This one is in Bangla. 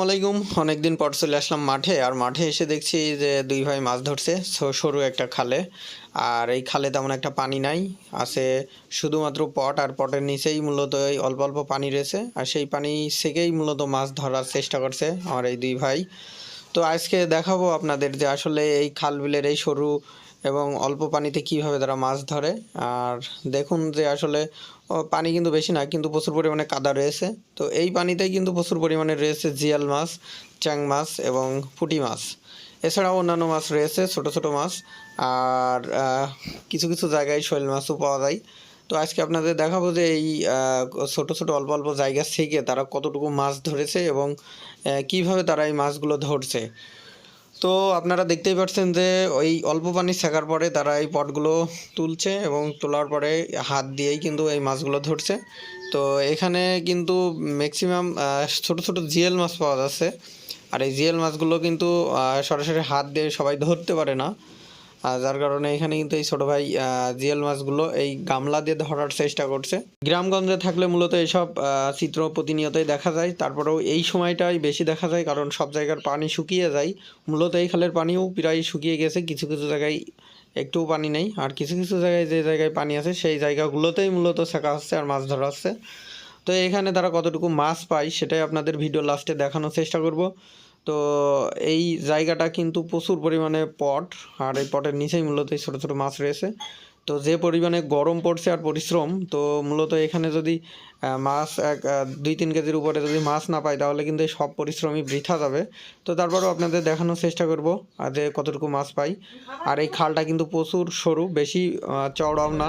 আলাইকুম। অনেকদিন পর চলে আসলাম মাঠে। আর মাঠে এসে দেখছি যে দুই ভাই মাছ ধরছে সরু একটা খালে। আর এই খালে তেমন একটা পানি নাই, আছে শুধুমাত্র পট, আর পটের নিচেই মূলত এই অল্প অল্প পানি রয়েছে। আর সেই পানি থেকেই মূলত মাছ ধরার চেষ্টা করছে আমার এই দুই ভাই। তো আজকে দেখাবো আপনাদের যে আসলে এই খাল বিলের এই সরু এবং অল্প পানিতে কিভাবে তারা মাছ ধরে। আর দেখুন যে আসলে পানি কিন্তু বেশি না, কিন্তু প্রচুর পরিমাণে কাদা রয়েছে। তো এই পানিতেই কিন্তু প্রচুর পরিমাণে রয়েছে জিয়াল মাছ, চ্যাং মাছ এবং পুঁটি মাছ। এছাড়াও অন্যান্য মাছ রয়েছে, ছোট ছোট মাছ। আর কিছু কিছু জায়গায় শৈল মাছও পাওয়া যায়। তো আজকে আপনাদের দেখাবো যে এই ছোট ছোট অল্প অল্প জায়গা থেকে তারা কতটুকু মাছ ধরেছে এবং কিভাবে তারা এই মাছগুলো ধরছে। তো আপনারা দেখতেই পাচ্ছেন যে ওই অল্প পানি ছেঁকার পরে তারা এই পটগুলো তুলছে এবং তোলার পরে হাত দিয়েই কিন্তু এই মাছগুলো ধরছে। তো এখানে কিন্তু ম্যাক্সিমাম ছোট ছোট জিএল মাছ পাওয়া যাচ্ছে। আর এই জিএল মাছগুলো কিন্তু সরাসরি হাত দিয়ে সবাই ধরতে পারে না, যার কারণে এখানে কিন্তু এই ছোটো ভাই জিএল মাছগুলো এই গামলা দিয়ে ধরার চেষ্টা করছে। গ্রামগঞ্জে থাকলে মূলত এইসব চিত্র প্রতিনিয়তই দেখা যায়। তারপরেও এই সময়টাই বেশি দেখা যায়, কারণ সব জায়গার পানি শুকিয়ে যায়। মূলত এই খালের পানিও প্রায় শুকিয়ে গেছে, কিছু কিছু জায়গায় একটুও পানি নেই। আর কিছু কিছু জায়গায় যে জায়গায় পানি আছে সেই জায়গাগুলোতেই মূলত ছেঁকা হচ্ছে আর মাছ ধরা হচ্ছে। তো এখানে তারা কতটুকু মাছ পায় সেটাই আপনাদের ভিডিও লাস্টে দেখানোর চেষ্টা করব। তো এই জায়গাটা কিন্তু প্রচুর পরিমাণে পট, আর এই পটের নিচেই মূলত এই ছোটো ছোটো মাছ রয়েছে। তো যে পরিমাণে গরম পড়ছে আর পরিশ্রম, তো মূলত এখানে যদি মাছ 2-3 কেজির উপরে যদি মাছ না পাই তাহলে কিন্তু এই সব পরিশ্রমই বৃথা যাবে। তো তারপরেও আপনাদের দেখানোর চেষ্টা করব যে কতটুকু মাছ পাই। আর এই খালটা কিন্তু প্রচুর সরু, বেশি চওড়াও না।